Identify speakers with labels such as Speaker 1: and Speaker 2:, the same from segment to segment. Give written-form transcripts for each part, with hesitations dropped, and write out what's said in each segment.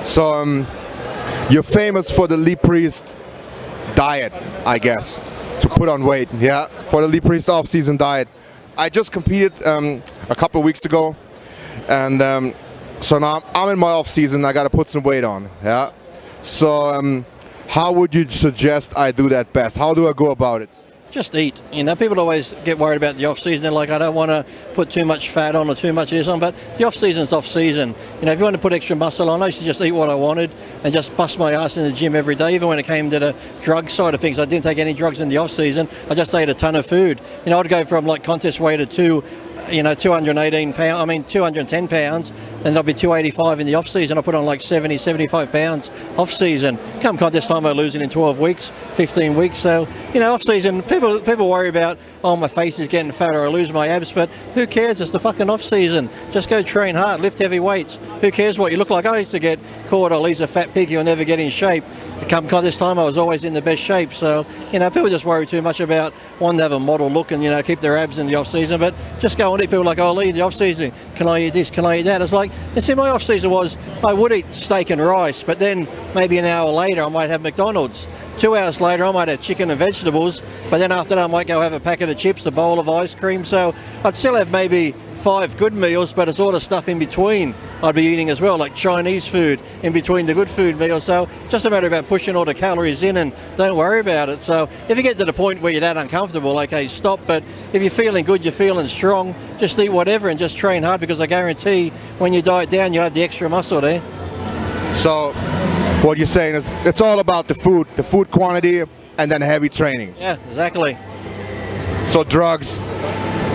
Speaker 1: So you're famous for the Lee Priest diet, I guess, to put on weight. Yeah, for the Lee Priest off-season diet. I just competed a couple of weeks ago, and so now I'm in my off-season. I got to put some weight on. Yeah. So how would you suggest I do that best? How do I go about it?
Speaker 2: Just eat. You know, people always get worried about the off season. They're like, I don't want to put too much fat on or too much of this on, but the off season's off season. You know, if you want to put extra muscle on, I used to just eat what I wanted and just bust my ass in the gym every day. Even when it came to the drug side of things, I didn't take any drugs in the off season. I just ate a ton of food. You know, I'd go from like contest weight to 210 pounds, and I'll be 285 in the off season. I put on like 70, 75 pounds off season. Come contest time, I lose it in 12 weeks, 15 weeks. So, you know, off season, people worry about, oh, my face is getting fat or I lose my abs, but who cares? It's the fucking off season. Just go train hard, lift heavy weights. Who cares what you look like? I used to get called, oh, he's a fat pig, he'll never get in shape. Come contest time, I was always in the best shape. So, you know, people just worry too much about wanting to have a model look and, you know, keep their abs in the off season, but just go and eat. People like, oh, Lee, in the off season, can I eat this, can I eat that? It's like, and see, my off season was, I would eat steak and rice, but then maybe an hour later I might have McDonald's. 2 hours later I might have chicken and vegetables, but then after that I might go have a packet of chips, a bowl of ice cream. So I'd still have maybe 5 good meals, but it's all the stuff in between I'd be eating as well, like Chinese food in between the good food meals. So just a matter about pushing all the calories in and don't worry about it. So if you get to the point where you're that uncomfortable, okay, stop. But if you're feeling good, you're feeling strong, just eat whatever and just train hard, because I guarantee when you diet down, you'll have the extra muscle there.
Speaker 1: So what you're saying is it's all about the food quantity, and then heavy training.
Speaker 2: Yeah, exactly.
Speaker 1: So drugs,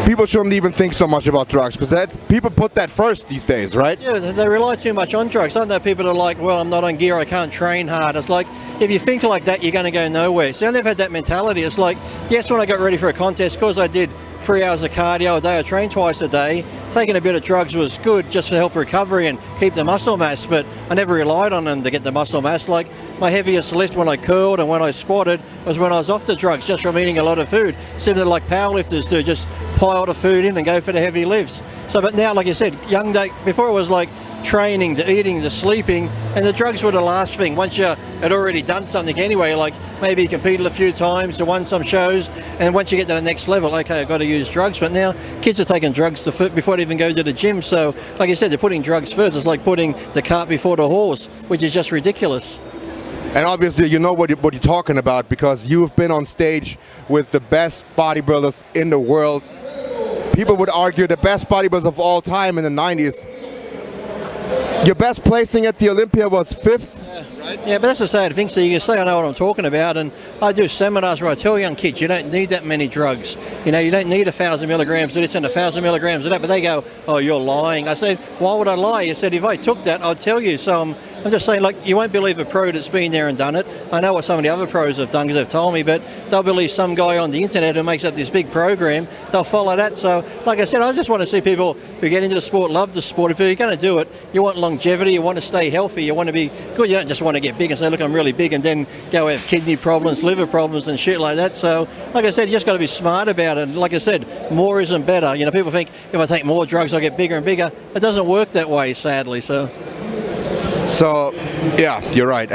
Speaker 1: people shouldn't even think so much about drugs, because people put that first these days, right?
Speaker 2: Yeah, they rely too much on drugs. I know people are like, well, I'm not on gear, I can't train hard. It's like, if you think like that, you're going to go nowhere. So I never had that mentality. It's like, yes, when I got ready for a contest, because I did 3 hours of cardio a day, I trained twice a day, taking a bit of drugs was good just to help recovery and keep the muscle mass, but I never relied on them to get the muscle mass. Like my heaviest lift when I curled and when I squatted was when I was off the drugs, just from eating a lot of food, similar like powerlifters do, just pile the food in and go for the heavy lifts. So, but now, like you said, young day, before it was like training to eating to sleeping, and the drugs were the last thing. Once you had already done something anyway, like maybe you competed a few times or won some shows, and once you get to the next level, okay, I've got to use drugs. But now kids are taking drugs before they even go to the gym. So like I said, they're putting drugs first. It's like putting the cart before the horse, which is just ridiculous.
Speaker 1: And obviously you know what you're talking about, because you've been on stage with the best bodybuilders in the world. People would argue the best bodybuilders of all time in the 90s. Your best placing at the Olympia was 5th.
Speaker 2: Yeah, right? Yeah, but that's the sad thing. So you can say I know what I'm talking about, and I do seminars where I tell young kids you don't need that many drugs. You know, you don't need 1,000 milligrams of this and 1,000 milligrams of that. But they go, oh, you're lying. I said, why would I lie? You said, if I took that, I'd tell you. So I'm just saying, like, you won't believe a pro that's been there and done it. I know what some of the other pros have done because they've told me, but they'll believe some guy on the internet who makes up this big program. They'll follow that. So, like I said, I just want to see people who get into the sport, love the sport. If you're going to do it, you want longevity, you want to stay healthy, you want to be good. You don't just want to get big and say, look, I'm really big, and then go have kidney problems, liver problems and shit like that. So, like I said, you just got to be smart about it. And like I said, more isn't better. You know, people think if I take more drugs, I'll get bigger and bigger. It doesn't work that way, sadly. So,
Speaker 1: yeah, you're right.